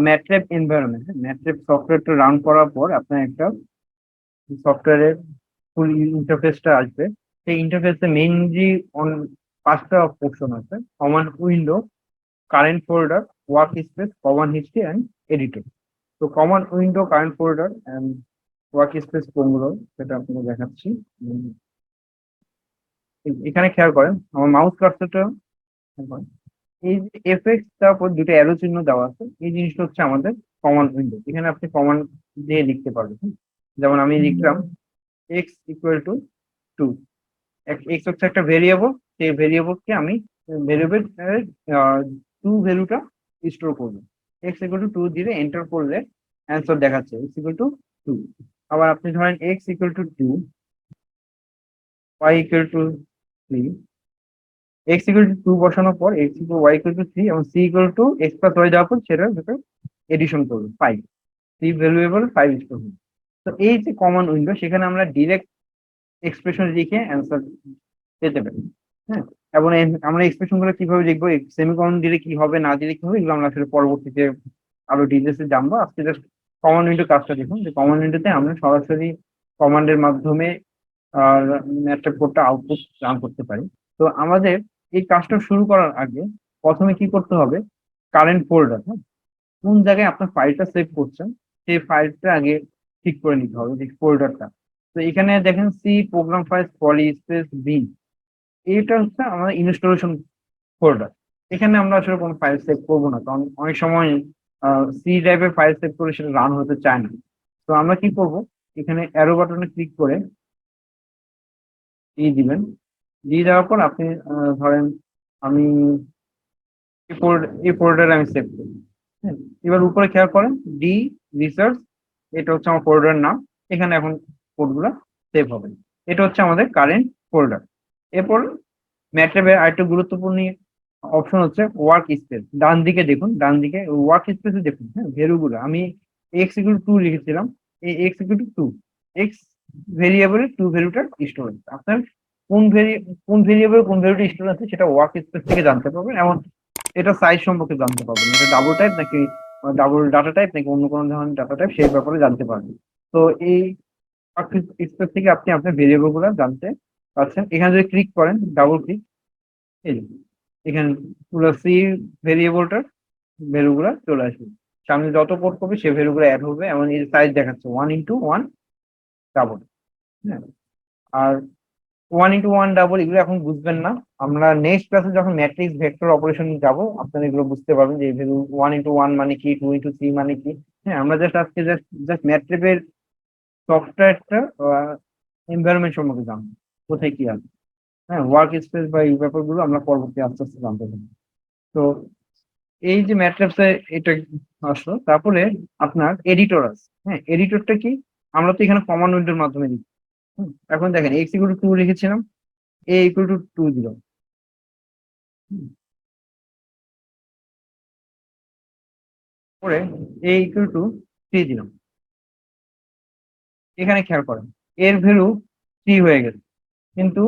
MATLAB environment, MATLAB সফটওয়্যারটা run করার পর আপনার একটা সফটওয়্যারের ফুল ইন্টারফেসটা আসবে। সেই ইন্টারফেসে মেইনলি পাঁচটা অপশন আছে: command window, current folder, work space, command history and editor. তো command window, current folder and work space কোনগুলো সেটা আপনাকে দেখাচ্ছি। এখানে খেয়াল করেন আমার মাউস কার্সারটা, এই যে এফএক্স তারপর দুটো অ্যারো চিহ্ন দেওয়া আছে, এই জিনিসটা হচ্ছে আমাদের কমান্ড উইন্ডো। এখানে আপনি কমান্ড দিয়ে লিখতে পারবেন। যেমন আমি লিখলাম x ইকুয়াল টু 2। x হচ্ছে একটা ভেরিয়েবল, সেই ভেরিয়েবলকে আমি ভেরিয়েবল 2 ভ্যালুটা স্টোর করবো। x ইকুয়াল টু 2 দিয়ে এন্টার করলে অ্যান্সার দেখাচ্ছে x ইকুয়াল টু 2। আবার আপনি ধরেন x equal to 2, y equal to 3, x equal to 2 বসানোর পর x equal y equal to 3 এবং c equal to x plus y দেওয়ার পর সেটার ভেতরে এডিশন করবো 5, c ভ্যালুয়েবল 5 স্টোর করবো। তো এই যে কমন উইন্ডো, সেখানে আমরা ডিরেক্ট এক্সপ্রেশন লিখে অ্যান্সার পেতে পারি। হ্যাঁ, এবং আমরা এক্সপ্রেশন গুলো কিভাবে লিখবো, সেমিকলন দিলে কি হবে না দিলে কি হবে, এগুলো আমরা আসলে পরবর্তীতে আরো ডিটেলসে জানবো। আজকে জাস্ট কমন উইন্ডো কাজটা দেখুন যে কমন উইন্ডোতে আমরা সরাসরি কমান্ডের মাধ্যমে ম্যাটল্যাব কোডটা আউটপুট রান করতে পারি। তো আমাদের এই কাজটা শুরু করার আগে প্রথমে কি করতে হবে, কারেন্ট ফোল্ডার, হ্যাঁ, কোন জায়গায় আপনার ফাইলটা সেভ করছেন সেই ফাইলটা আগে ঠিক করে নিতে হবে, যে ফোল্ডারটা। তো এখানে দেখেন সি প্রোগ্রাম ফাইল পলি স্পেস বিন, এটা হচ্ছে আমাদের ইনস্টলেশন ফোল্ডার। এখানে আমরা আসলে কোনো ফাইল সেভ করবো না, কারণ অনেক সময় সি ড্রাইভের ফাইল সেভ করে সেটা রান হতে চায় না। তো আমরা কি করব, এখানে অ্যারো বাটনে ক্লিক করে দিবেন। দিয়ে দেওয়ার পর আপনি ধরেন আমি এই ফোল্ডারে আমি সেভ করি। হ্যাঁ, এবার উপরে খেয়াল করেন ডি রিসার্চ, এটা হচ্ছে আমার ফোল্ডারের নাম। এখানে এখন কোডগুলো সেভ হবে। এটা হচ্ছে আমাদের কারেন্ট ফোল্ডার। এরপর ম্যাটল্যাবের আরেকটা গুরুত্বপূর্ণ অপশন হচ্ছে ওয়ার্ক স্পেস। ডান দিকে দেখুন, ডান দিকে ওয়ার্ক স্পেসে দেখুন, হ্যাঁ, ভ্যালুগুলো আমি এক্স ইকুয়াল টু লিখেছিলাম, এই এক্স ইকুয়াল টু 2, এক্স ভেরিয়েবলের 2 ভ্যালুটা স্টোর আছে। আপনার কোন ভেরিয়েবল কোন ভ্যালুটা স্টোর আছে সেটা ওয়ার্ক স্পেস থেকে জানতে পারবেন, এবং এটা সাইজ সম্পর্কে জানতে পারবেন, এটা ডাবল টাইপ নাকি ডাবল ডাটা টাইপ নাকি অন্য কোনো ধরনের ডাটা টাইপ, সেই ব্যাপারে জানতে পারবেন। তো এই স্পেস থেকে আপনি আপনার ভেরিয়েবল গুলো জানতে পারছেন। এখানে যদি ক্লিক করেন, ডাবল ক্লিক, এই এখানে পুরো সি ভেরিয়েবলটার ভ্যালু গুলা চলে আসবে। সামনে যত কোড করবে সে ভ্যালু গুলো অ্যাড হবে, এবং এই সাইজ দেখাচ্ছে 1x1 ডাবল। হ্যাঁ, আর 1x1 ডাবল এগুলো এখন বুঝবেন না, আমরা নেক্সট ক্লাসে যখন ম্যাট্রিক্স ভেক্টর অপারেশন যাব আপনারা এগুলো বুঝতে পারবেন যে ভ্যালু 1x1 মানে কি, 2x3 মানে কি। হ্যাঁ, আমরা জাস্ট আজকে জাস্ট ম্যাট্রিক্সের সফটওয়্যারটা এনভায়রনমেন্ট সম্পর্কে জানবো, কোথায় কি আছে। হ্যাঁ, ওয়ার্ক স্পেস বা এই ব্যাপারগুলো আমরা পরবর্তী আস্তে আস্তে জানতে পারবো। তো এই যে ম্যাটল্যাবসে এটা আসলো, তারপরে আপনার এডিটর আছে। হ্যাঁ, এডিটরটা কি, আমরা তো এখানে কমান্ড উইন্ডোর মাধ্যমে লিখি। এখন দেখেন এক্স ইকুয়াল টু 2 লিখেছিলাম, এ ইকুয়াল টু 2 দিলাম, পরে এ ইকুয়াল টু 3 দিলাম। এখানে খেয়াল করেন এর ভ্যালু 3 হয়ে গেছে, কিন্তু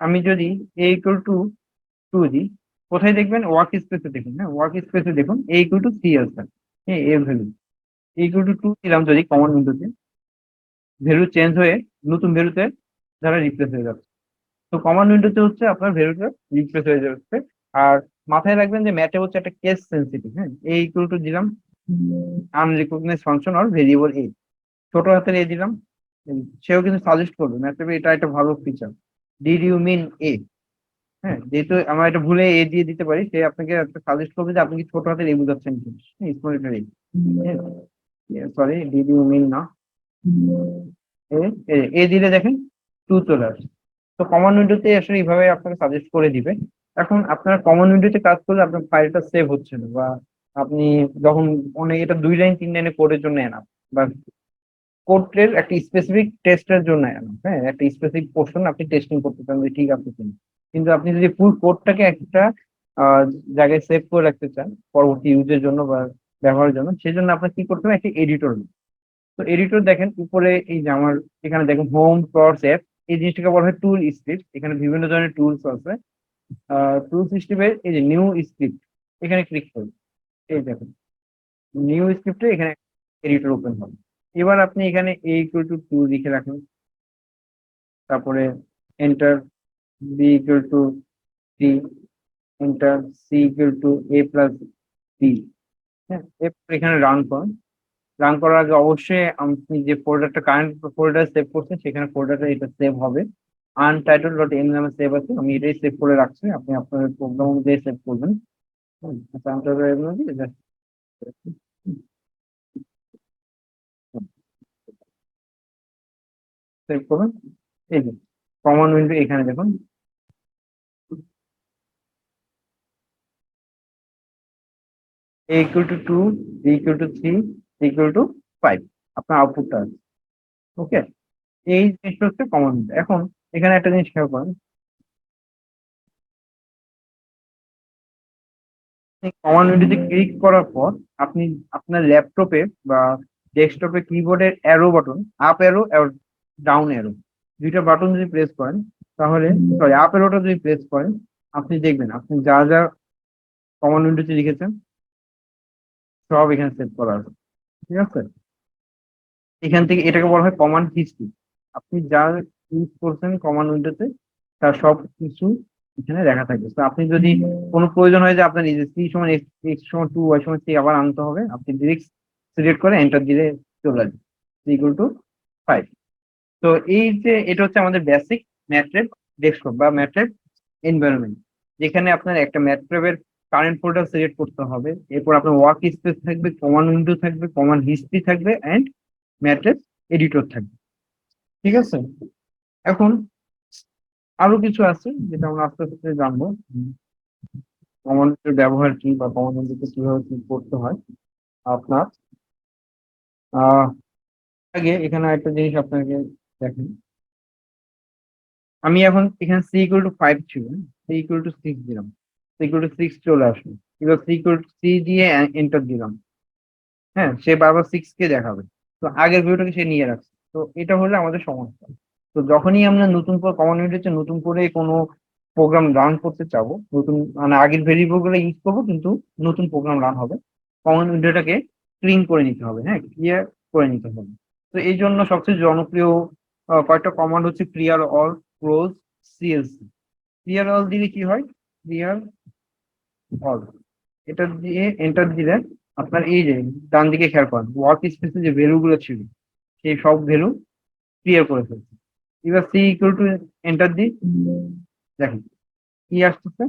আমি যদি এ ইকুয়াল টু 2 দিই, কোথায় দেখবেন, ওয়ার্ক স্পেসে দেখুন। হ্যাঁ, ওয়ার্ক স্পেসে দেখুন এ ইকুয়াল টু 3 আসবে। হ্যাঁ, এর ভ্যালু ইকুয়াল টু 2 দিলাম যদি কমন উইন্ডোতে, ভ্যালু চেঞ্জ হয়ে নতুন ভ্যালুতে যারা রিপ্লেস হয়ে যাচ্ছে। তো কমান্ড উইন্ডোতে হচ্ছে আপনার ভ্যালুটা রিপ্লেস হয়ে যাচ্ছে। আর মাথায় রাখবেন যে ম্যাথে হচ্ছে একটা কেস সেন্সিটিভ, হ্যাঁ, এই ইকুয়াল টু দিলাম আনরিকগনাইজ ফাংশন অর ভেরিয়েবল এ, ছোট হাতের এ দিলাম। সেও কিন্তু সাজেস্ট করবে ম্যাথে এটা একটা ভালো ফিচার, ডিড ইউ মিন এ, হ্যাঁ, যেহেতু আমরা এটা ভুলে এ দিয়ে দিতে পারি, সে আপনাকে একটা সাজেস্ট করবে যে আপনি কি ছোট হাতের এ বুঝাচ্ছেন কি, small letter a, sorry did you mean না, এ, এ দিলে দেখেন টু চলে আসে। তো কমন উইন্ডোতে আসলে এইভাবে আপনাকে সাজেস্ট করে দিবে। এখন আপনার কমন উইন্ডোতে কাজ করলে আপনার ফাইলটা সেভ হচ্ছে না, বা আপনি যখন অনেক এটা 2 লাইন 3 লাইনে কোডের জন্য এনা, বা কোডের একটা স্পেসিফিক টেস্টের জন্য এনা, হ্যাঁ, একটা স্পেসিফিক পোর্শন আপনি টেস্টিং করতে চান যে ঠিক আছে কিনা। কিন্তু আপনি যদি ফুল কোডটাকে একটা আহ, জায়গায় সেভ করে রাখতে চান পরবর্তী ইউজের জন্য বা ব্যবহারের জন্য, সেই জন্য আপনার কি করতে হবে, একটা এডিটর। তো এডিটর দেখেন উপরে এই যে আমার এখানে দেখেন হোম সোর্স অ্যাপ, এই জিনিসটাকে বলা হয় টুল স্ক্রিপ্ট। এখানে বিভিন্ন ধরনের টুলস আছে। টুল সিস্টেমের এই যে নিউ স্ক্রিপ্ট, এখানে ক্লিক করুন। এই দেখুন নিউ স্ক্রিপ্টে এখানে এডিটর ওপেন হবে। এবার আপনি এখানে a ইকুয়াল টু 2 লিখে রাখুন, তারপরে enter, b equal to 3, enter, c equal to a plus b, হ্যাঁ, এরপর এখানে রান করুন। রান করার আগে অবশ্যই আপনি যে ফোল্ডারটা কারেন্ট ফোল্ডার সেভ করছেন সেখানে ফোল্ডারটা এটা সেভ হবে, আনটাইটেল ডট এম নামে সেভ আছে, আমি এটাই সেভ করে রাখছি, আপনি আপনার প্রোগ্রাম অনুযায়ী সেভ করবেন। আচ্ছা untitled সেভ করবেন। এই যে কমন উইন্ডো এখানে দেখুন, a equal to 2, b equal to 3, c equal to 5, আপনার আউটপুটটা আছে। ওকে, এই জিনিসটা হচ্ছে কমন উইন্ডো। এখন এখানে একটা জিনিস খেয়াল করেন, কমান্ড উইন্ডোতে ক্লিক করার পর আপনি আপনার ল্যাপটপে বা ডেস্কটপে কিবোর্ডের অ্যারো বাটন, আপ অ্যারো আর ডাউন অ্যারো, দুইটা বাটন যদি প্রেস করেন, তাহলে সরি আপ অ্যারোটা যদি প্রেস করেন, আপনি দেখবেন আপনি যা যা কমান্ড উইন্ডোতে লিখেছেন সব এখানে সেভ করা আছে। ঠিক আছে, এখান থেকে এটাকে বলা হয় কমান্ড হিস্ট্রি। আপনি যা ইউজ করছেন কমান্ড উইন্ডোতে তার সব কিছু এখানে দেখা থাকবে। তো আপনি যদি কোনো প্রয়োজন হয় যে আপনার এই যে সি সমান এক্স সমান 2, ওয়াই সমান 3 আবার আনতে হবে, আপনি ডিরেক্ট সিলেক্ট করে এন্টার দিলে চলে আসবে ইকুয়াল টু 5। তো এই যে এটা হচ্ছে আমাদের বেসিক ম্যাট্ল্যাব ডেস্কটপ বা ম্যাট্ল্যাব এনভায়রনমেন্ট, যেখানে আপনার একটা ম্যাট্ল্যাবের কারেন্ট ফোল্ডার সিলেক্ট করতে হবে, এরপর আপনার ওয়ার্ক স্পেস থাকবে, কমান্ড উইন্ডো থাকবে, কমান্ড হিস্ট্রি থাকবে, এন্ড ম্যাট্রিক্স এডিটর থাকবে। ঠিক আছে, এখন আরো কিছু আছে যেটা আমরা আস্তে আস্তে জানবো, কমান্ডের ব্যবহার কি বা কমান্ডকে কিভাবে কি করতে হয় আপনার। আহ আগে এখানে একটা জিনিস আপনাকে দেখেন, আমি এখন এখানে সি ইকুয়াল টু 5 ছিল, সি ইকুয়াল টু 6 দিলাম, সি ইকুয়াল টু 6 চলে আসলো। এবার সি ইকুয়াল টু সি দিয়ে এন্টার দিলাম, হ্যাঁ, সে বারবার 6 কে দেখাবে। তো আগের ভিউটাকে সে নিয়ে রাখছে। তো এটা হলো আমাদের সমস্যা। তো যখনই আমরা নতুন করে কমন ইউনিটে নতুন করে কোনো প্রোগ্রাম রান করতে চাবো, নতুন মানে আগের ভেরিয়েবল গুলো ইউজ করবো কিন্তু নতুন প্রোগ্রাম রান হবে, কমন উইন্ডোটাকে ক্লিন করে নিতে হবে, হ্যাঁ, ক্লিয়ার করে নিতে হবে। তো এই জন্য সবচেয়ে জনপ্রিয় কয়েকটা কমান্ড হচ্ছে clear all, close, CLC. Clear all দিলে কি হয়, ক্লিয়ার অল এটা দিয়ে এন্টার দিলে আপনার এই যে ডান দিকে খেয়াল করেন ওয়ার্ক স্পেসে যে ভ্যালু গুলো ছিল সেই সব ভ্যালু ক্লিয়ার করে ফেলছে। এবার সি ইকুয়াল টু এন্টার দিই, দেখেন কি আসতেছে,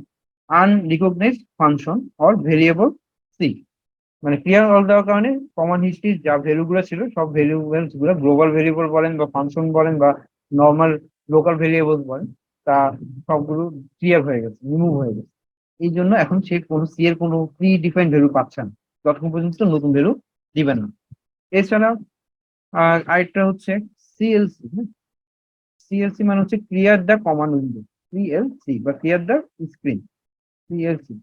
unrecognised function or variable C, মানে ক্লিয়ার অল দেওয়ার কারণে কমন হিস্ট্রি যা ভ্যালু গুলো ছিল সব ভ্যালুয়েবলস গুলো, গ্লোবাল ভেরিয়েবল বলেন বা ফাংশন বলেন বা নর্মাল লোকাল ভেরিয়েবলস বলেন, তা সবগুলো ক্লিয়ার হয়ে গেছে, রিমুভ হয়ে গেছে। এই জন্য এখন সে কোনো সি এর কোনো প্রি ডিফাইন্ড ভ্যালু পাচ্ছে না যতক্ষণ পর্যন্ত নতুন ভ্যালু দিবেন না। এছাড়া আরেকটা হচ্ছে সিএলসি। সিএলসি মানে হচ্ছে clear the command window, CLC বা clear the screen, CLC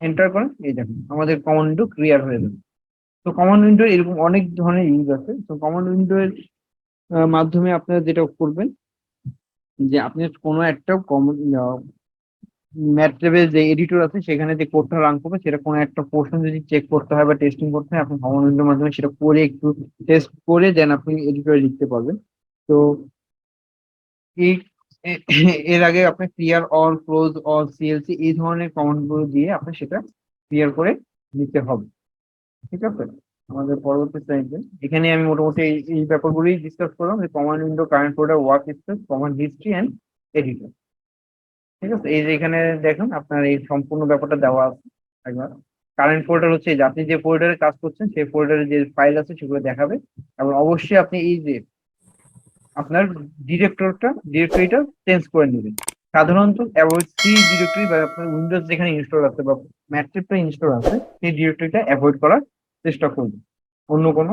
enter করেন, এই দেখুন আমাদের কমান্ড উইন্ডো ক্লিয়ার হয়ে যাবে। তো কমান্ড উইন্ডো এরকম অনেক ধরনের ইউজ আছে। তো কমান্ড উইন্ডো এর মাধ্যমে আপনারা যেটা করবেন যে আপনি কোনো একটা কমন ম্যাটল্যাবের যে এডিটর আছে সেখানে যে কোডটা রান করবে সেটা কোনো একটা পোর্শন যদি চেক করতে হয় বা টেস্টিং করতে হয়, আপনি কমন উইন্ডোর মাধ্যমে সেটা করে একটু টেস্ট করে দেন আপনি এডিটরে লিখতে পারবেন। তো এই এর আগে আপনি clear all, close all, CLC এই ধরনের কমান্ড গুলো দিয়ে আপনি সেটা ক্লিয়ার করে নিতে হবে। ঠিক আছে, আমাদের পরবর্তী স্লাইডে এখানে আমি মোটামুটি এই ব্যাপারগুলোই ডিসকাস করলাম, যে command window, current folder, work space, command history and editor. ঠিক আছে, এই যে এখানে দেখুন আপনার এই সম্পূর্ণ ব্যাপারটা দেওয়া আছে একবার। কারেন্ট ফোল্ডার হচ্ছে যে আপনি যে ফোল্ডারে কাজ করছেন সেই ফোল্ডারে যে ফাইল আছে সেগুলো দেখাবে, এবং অবশ্যই আপনি এই যে আপনার ডিরেক্টরিটা চেঞ্জ করে নেবেন। সাধারণত অ্যাভয়েড সি ডিরেক্টরি বা আপনার উইন্ডোজ যেখানে ইনস্টল আছে বা ম্যাট্রিপটা ইনস্টল আছে সেই ডিরেক্টরিটা অ্যাভয়েড করার চেষ্টা করবেন, অন্য কোনো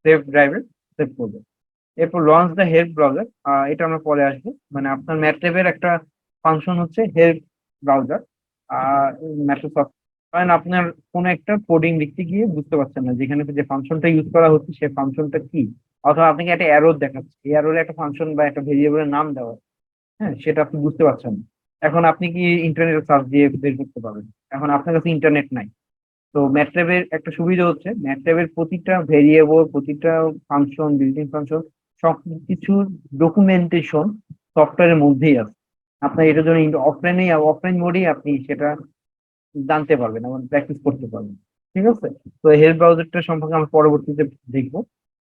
সেভ ড্রাইভে সেভ করবেন। এরপর লঞ্চ দ্য হেল্প ব্রাউজার, এটা আমরা পরে আসবো। মানে আপনার ম্যাট্রিপের একটা ফাংশন হচ্ছে হেল্প ব্রাউজার। ম্যাট্রিক কারণ আপনার কোনো একটা কোডিং লিখতে গিয়ে বুঝতে পারছেন না যেখানে যে ফাংশনটা ইউজ করা হচ্ছে সেই ফাংশনটা কি, অথবা আপনাকে একটা এরর দেখাচ্ছে, এই এররে একটা ফাংশন বা একটা ভেরিয়েবলের নাম দেওয়া, হ্যাঁ, সেটা আপনি বুঝতে পারছেন না। এখন আপনি কি ইন্টারনেটে সার্চ দিয়ে বের করতে পারবেন? এখন আপনার কাছে ইন্টারনেট নাই। তো ম্যাটল্যাবের একটা সুবিধা হচ্ছে ম্যাটল্যাবের প্রতিটা ভেরিয়েবল, প্রতিটা ফাংশন, বিল্ডিং ফাংশন, সবকিছুর ডকুমেন্টেশন সফটওয়্যারের মধ্যেই আছে। আপনার এটার জন্য অফলাইন মোডেই আপনি সেটা জানতে পারবেন এবং প্র্যাকটিস করতে পারবেন। ঠিক আছে, তো হেল্প ব্রাউজারটা সম্পর্কে আমরা পরবর্তীতে দেখবো।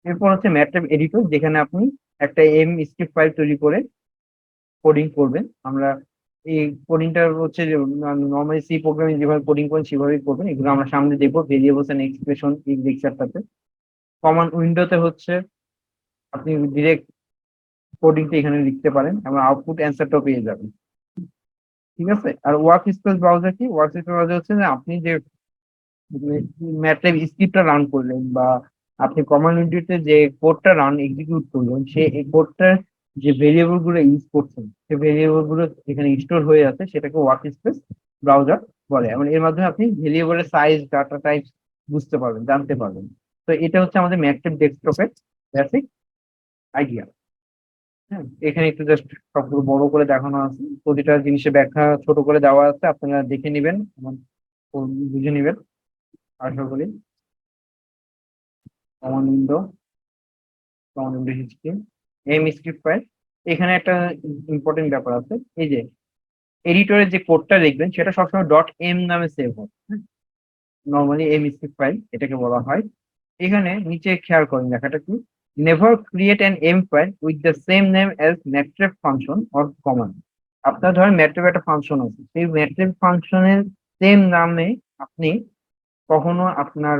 এরপর হচ্ছে ম্যাটল্যাব এডিটর, যেখানে আপনি একটা স্ক্রিপ্ট ফাইল তৈরি করে কোডিং করবেন। আমরা এই কোডিংটা হচ্ছে যে নর্মালি সি প্রোগ্রামিং যেভাবে কোডিং করেন সেভাবেই করবেন, এগুলো আমরা সামনে দেখবো ভেরিয়েবলস এন্ড এক্সপ্রেশন এই লেকচারটাতে। কমান্ড উইন্ডোতে হচ্ছে আপনি ডিরেক্ট কোডিংটা এখানে লিখতে পারেন এবং আউটপুট অ্যান্সারটাও পেয়ে যাবেন। ঠিক আছে, আর ওয়ার্ক স্পেস ব্রাউজার কি? ওয়ার্ক স্পেস ব্রাউজার হচ্ছে যে আপনি যে ম্যাটল্যাব স্ক্রিপ্টটা রান করলেন বা আপনি কমান্ড উইন্ডোতে যে কোডটা এক্সিকিউট করলেন, সে এই কোডটার যে ভেরিয়েবল গুলো ইউজ করছেন সেই ভেরিয়েবল গুলো যেখানে স্টোর হয়ে আছে সেটাকে ওয়ার্ক স্পেস ব্রাউজার বলে, এবং এর মাধ্যমে আপনি ভেরিয়েবলের সাইজ, ডাটা টাইপ বুঝতে পারবেন, জানতে পারবেন। তো এটা হচ্ছে আমাদের ম্যাটল্যাব ডেস্কটপের বেসিক আইডিয়া। হ্যাঁ, এখানে একটু জাস্ট সবগুলো বড় করে দেখানো আছে, প্রতিটা জিনিসের ব্যাখ্যা ছোট করে দেওয়া আছে, আপনারা দেখে নেবেন এবং বুঝে নেবেন আশা করি। Common window, common window history, script file. এখানে একটা ইম্পর্টেন্ট ব্যাপার আছে, এই যে এডিটরের যে কোডটা লিখবেন সেটা সবসময় ডট এম নামে সেভ হয়। নর্মালি স্ক্রিপ্ট ফাইল এটাকে বলা হয়। এখানে নিচে খেয়াল করেন লেখাটা কি, never create an M file with the same name as MATLAB function or command. আপনার ধরেন ম্যাট্রিপ একটা ফাংশন আছে, সেই ম্যাট্রিপ ফাংশনের সেম নামে আপনি কখনো আপনার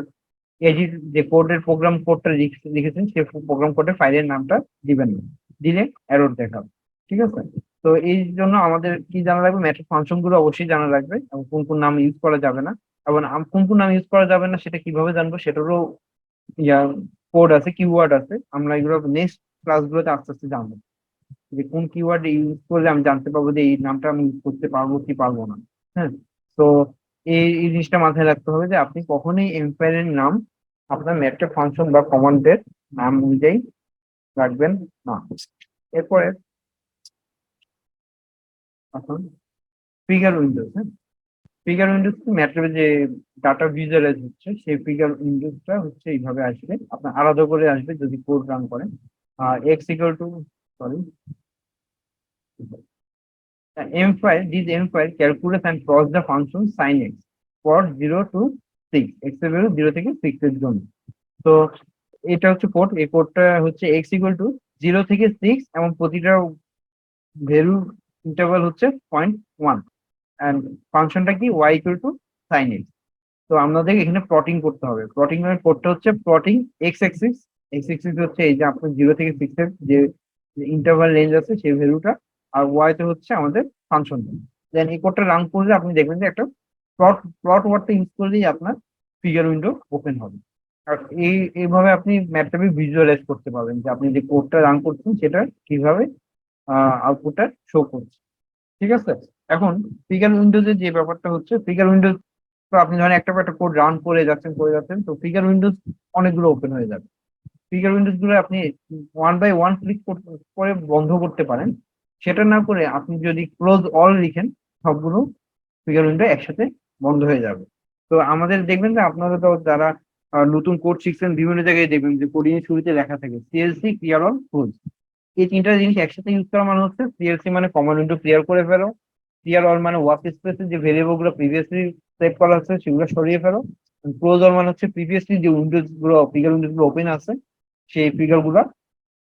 এডিট যে প্রোগ্রাম কোডটা লিখেছেন সেই প্রোগ্রাম কোডের ফাইলের নামটা দিবেন না, দিলে এরর দেখাবে। ঠিক আছে, তো এই জন্য আমাদের কি জানা লাগবে, ম্যাট্রিক ফাংশন গুলো অবশ্যই জানা লাগবে এবং কোন কোন নাম ইউজ করা যাবে না, এবং কোন কোন নাম ইউজ করা যাবে না সেটা কিভাবে জানবো সেটারও ইয়া কোড আছে, কিওয়ার্ড আছে। আমরা এগুলো নেক্সট ক্লাসগুলোতে আস্তে আস্তে জানবো যে কোন কিওয়ার্ড ইউজ করলে আমি জানতে পারবো যে এই নামটা আমি ইউজ করতে পারবো কি পারবো না। হ্যাঁ, তো এই জিনিসটা মাথায় রাখতে হবে যে আপনি কখনোই এমফাইলের নাম আপনার ম্যাট্রিক ফাংশন বা কমান্ডের নাম অনুযায়ী রাখবেন না। এরপরে এখন ফিগার উইন্ডোজ। হ্যাঁ, ফিগার উইন্ডোজ ম্যাট্রিক্সে যে ডাটা ভিজুয়ালাইজ হচ্ছে সেই ফিগার উইন্ডোজটা হচ্ছে এইভাবে আসবে, আপনার আলাদা করে আসবে যদি কোড রান করেন। X equal to, sorry, m file, this m file calculates and plots the function sin x for 0 to 6, x এর ভ্যালু 0 থেকে 6 এর জন্য। তো এটা হচ্ছে কোড, এই কোডটা হচ্ছে x ইকুয়াল টু 0 থেকে 6 এবং প্রতিটা ভ্যালু ইন্টারভাল হচ্ছে 0.1, এন্ড ফাংশনটা কি y equal to sin x। তো আমাদের এখানে প্লটিং করতে হবে, প্লটিং এর কোডটা হচ্ছে plotting x Axis, x Axis হচ্ছে এই যে আপনার 0 থেকে 6 এর যে ইন্টারভাল রেঞ্জ আছে সেই ভ্যালুটা, আর y তে হচ্ছে আমাদের ফাংশন। দেন এই কোডটা রান করলে আপনি দেখবেন যে একটা প্লট ওয়ার্ডটা ইউজ করলেই আপনার ফিগার উইন্ডো ওপেন হবে। আর এইভাবে আপনি ম্যাটল্যাবে ভিজুয়ালাইজ করতে পারবেন যে আপনি যে কোডটা রান করছেন সেটা কিভাবে আউটপুটটা শো করছে। ঠিক আছে, এখন ফিগার উইন্ডোজের যে ব্যাপারটা হচ্ছে, ফিগার উইন্ডোজ তো আপনি ধরেন একটা কোড রান করে যাচ্ছেন, তো ফিগার উইন্ডোজ অনেকগুলো ওপেন হয়ে যাবে। ফিগার উইন্ডোজ গুলো আপনি ওয়ান বাই ওয়ান ক্লিক করে বন্ধ করতে পারেন, সেটা না করে আপনি যদি ক্লোজ অল লিখেন সবগুলো ফিগার উইন্ডো একসাথে বন্ধ হয়ে যাবে। তো আমাদের দেখবেন যে আপনারা তো যারা নতুন কোড শিখছেন বিভিন্ন জায়গায় দেখবেন যে কোডিং এর শুরুতে লেখা থাকে সিএলসি ক্লিয়ার অল ক্লোজ। এই তিনটা জিনিস একসাথে ইউজ করা মানে হচ্ছে সিএলসি মানে কমন উইন্ডো ক্লিয়ার করে ফেলো, ক্লিয়ার অল মানে ওয়ার্ক স্পেসে যে ভেরিয়েবল গুলো প্রিভিয়াসলি সেভ করা হচ্ছে সেগুলো সরিয়ে ফেলো, ক্লোজ অল মানে হচ্ছে প্রিভিয়াসলি যে উইন্ডোজ গুলো ফিগার উইন্ডোজ গুলো ওপেন আছে সেই ফিগার গুলো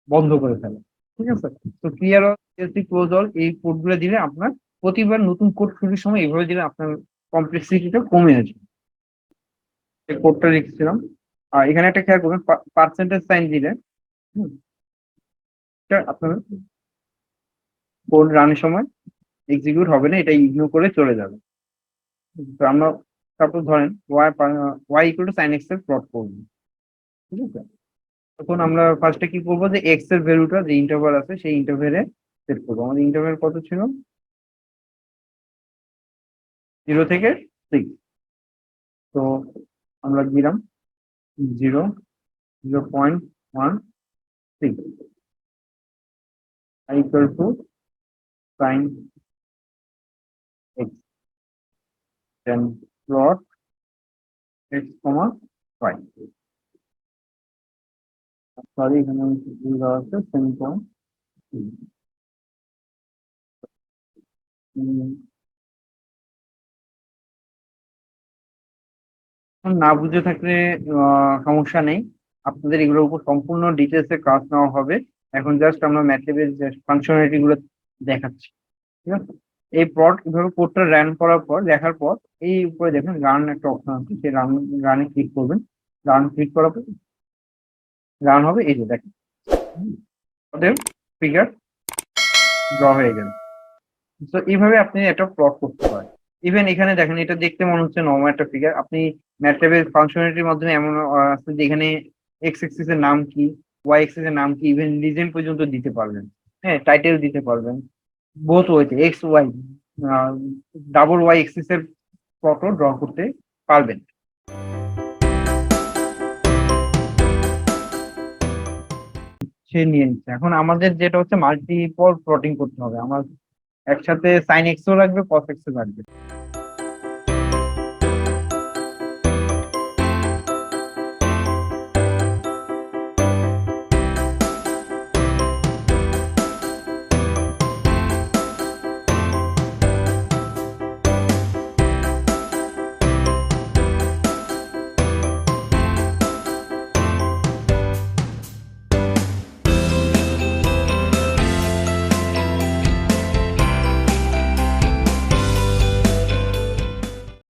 বন্ধ করে ফেলো। ঠিক আছে? তো clear all CLC close all এই কোড গুলো দিলে আপনার প্রতিবার নতুন কোড শুরুর সময় এইভাবে দিলে আপনার কমপ্লেক্সিটিটা কমে আসবে। এই কোডটা লিখছিলাম। আর এখানে একটা খেয়াল করবেন, পার্সেন্টেজ সাইন দিলে আপনার কোড রানের সময় এক্সিকিউট হবে না, এটা ইগনোর করে চলে যাবে। তো আমরা সাপোজ ধরেন Y equal to sine X এর প্লট করবো। ঠিক আছে? তখন আমরা ফার্স্টে কি করবো, যে এক্স এর ভ্যালুটা যে ইন্টারভাল আছে সেই ইন্টারভ্যালে সেট করবো। আমাদের ইন্টারভ্যাল কত ছিল? 0 থেকে 6। তো আমরা দিলাম 0.16 equal to sine X, then plot X comma Y. Sorry, এখানে ভুল দেওয়া আছে, সেমিকোলন। না বুঝে থাকলে সমস্যা নেই, আপনাদের এগুলোর উপর সম্পূর্ণ ডিটেলসে কাজ নেওয়া হবে। এখন জাস্ট আমরা ম্যাথলেবের যে ফাংশনালিটি গুলো দেখাচ্ছি। ঠিক আছে? এই প্লট এভাবে কোডটা রান করার পর, দেখার পর এই উপরে দেখেন রান একটা অপশন আছে, সেই রানে ক্লিক করবেন। রান ক্লিক করার পর রান হবে, এই যে দেখেন ওদের ফিগার ড্র হয়ে গেল। তো এইভাবে আপনি একটা প্লট করতে পারেন। ইভেন এখানে দেখেন, এটা দেখতে মনে হচ্ছে নর্মাল একটা ফিগার, আপনি ম্যাটল্যাবের ফাংশনালিটির মাধ্যমে এমন আছে যে এখানে এক্স এক্সিস এর নাম কি, ওয়াই এক্সিস এর নাম কি, ইভেন লিজেন্ড পর্যন্ত দিতে পারবেন। হ্যাঁ, টাইটেল দিতে পারবেন বোথ ওয়েতে, X Y, double Y axis এর প্লটও ড্র করতে পারবেন। সে নিয়ে নিচ্ছে। এখন আমাদের যেটা হচ্ছে মাল্টিপল প্লটিং করতে হবে, আমার একসাথে সাইন এক্সও লাগবে, কস এক্সও লাগবে।